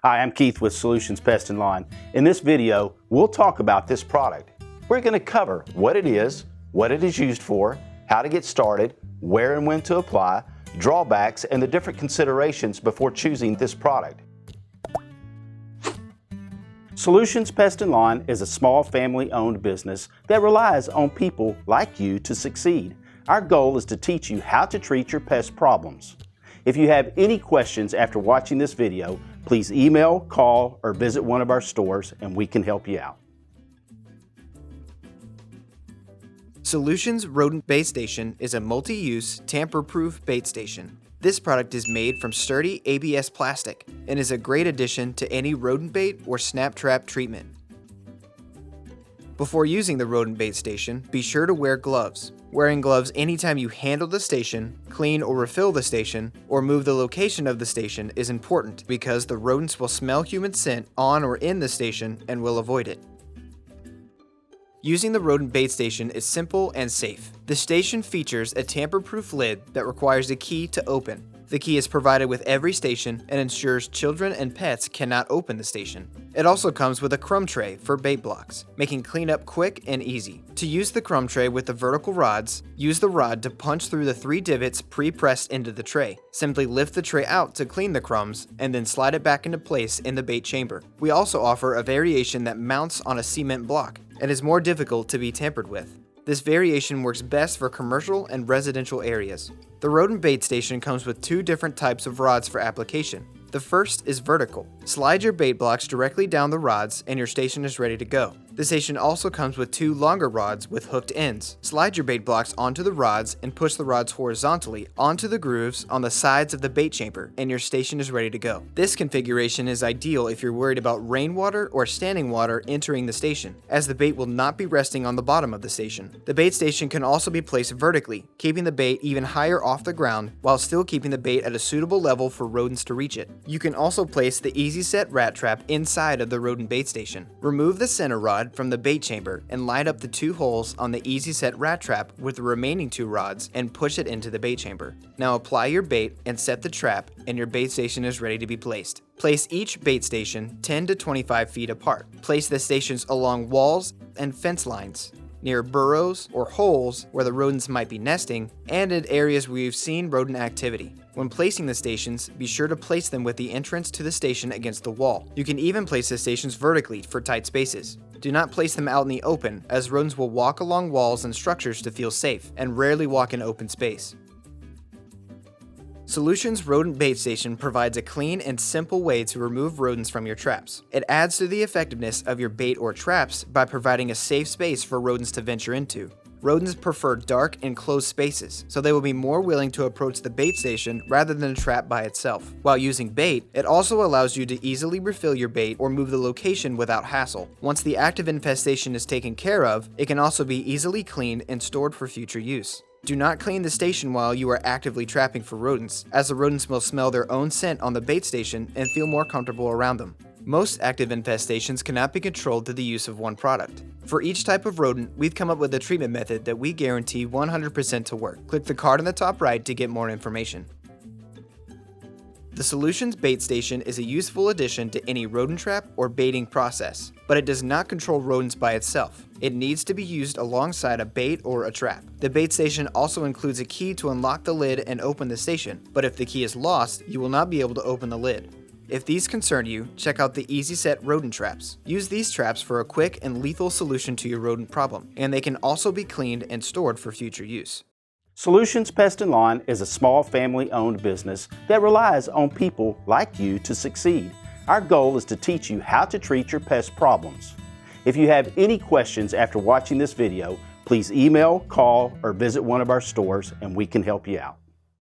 Hi, I'm Keith with Solutions Pest and Lawn. In this video, we'll talk about this product. We're going to cover what it is used for, how to get started, where and when to apply, drawbacks, and the different considerations before choosing this product. Solutions Pest and Lawn is a small family-owned business that relies on people like you to succeed. Our goal is to teach you how to treat your pest problems. If you have any questions after watching this video, please email, call, or visit one of our stores and we can help you out. Solutions Rodent Bait Station is a multi-use, tamper-proof bait station. This product is made from sturdy ABS plastic and is a great addition to any rodent bait or snap trap treatment. Before using the rodent bait station, be sure to wear gloves. Wearing gloves anytime you handle the station, clean or refill the station, or move the location of the station is important because the rodents will smell human scent on or in the station and will avoid it. Using the rodent bait station is simple and safe. The station features a tamper-proof lid that requires a key to open. The key is provided with every station and ensures children and pets cannot open the station. It also comes with a crumb tray for bait blocks, making cleanup quick and easy. To use the crumb tray with the vertical rods, use the rod to punch through the 3 divots pre-pressed into the tray. Simply lift the tray out to clean the crumbs and then slide it back into place in the bait chamber. We also offer a variation that mounts on a cement block and is more difficult to be tampered with. This variation works best for commercial and residential areas. The rodent bait station comes with 2 different types of rods for application. The first is vertical. Slide your bait blocks directly down the rods and your station is ready to go. The station also comes with 2 longer rods with hooked ends. Slide your bait blocks onto the rods and push the rods horizontally onto the grooves on the sides of the bait chamber and your station is ready to go. This configuration is ideal if you're worried about rainwater or standing water entering the station, as the bait will not be resting on the bottom of the station. The bait station can also be placed vertically, keeping the bait even higher off the ground while still keeping the bait at a suitable level for rodents to reach it. You can also place the Easy Set rat trap inside of the rodent bait station. Remove the center rod from the bait chamber and line up the 2 holes on the Easy Set rat trap with the remaining 2 rods and push it into the bait chamber. Now apply your bait and set the trap and your bait station is ready to be placed. Place each bait station 10 to 25 feet apart. Place the stations along walls and fence lines, near burrows or holes where the rodents might be nesting, and in areas where you've seen rodent activity. When placing the stations, be sure to place them with the entrance to the station against the wall. You can even place the stations vertically for tight spaces. Do not place them out in the open, as rodents will walk along walls and structures to feel safe, and rarely walk in open space. Solutions Rodent Bait Station provides a clean and simple way to remove rodents from your traps. It adds to the effectiveness of your bait or traps by providing a safe space for rodents to venture into. Rodents prefer dark and closed spaces, so they will be more willing to approach the bait station rather than a trap by itself. While using bait, it also allows you to easily refill your bait or move the location without hassle. Once the active infestation is taken care of, it can also be easily cleaned and stored for future use. Do not clean the station while you are actively trapping for rodents, as the rodents will smell their own scent on the bait station and feel more comfortable around them. Most active infestations cannot be controlled through the use of one product. For each type of rodent, we've come up with a treatment method that we guarantee 100% to work. Click the card on the top right to get more information. The Solutions Bait Station is a useful addition to any rodent trap or baiting process, but it does not control rodents by itself. It needs to be used alongside a bait or a trap. The bait station also includes a key to unlock the lid and open the station, but if the key is lost, you will not be able to open the lid. If these concern you, check out the Easy Set rodent traps. Use these traps for a quick and lethal solution to your rodent problem, and they can also be cleaned and stored for future use. Solutions Pest and Lawn is a small family-owned business that relies on people like you to succeed. Our goal is to teach you how to treat your pest problems. If you have any questions after watching this video, please email, call, or visit one of our stores and we can help you out.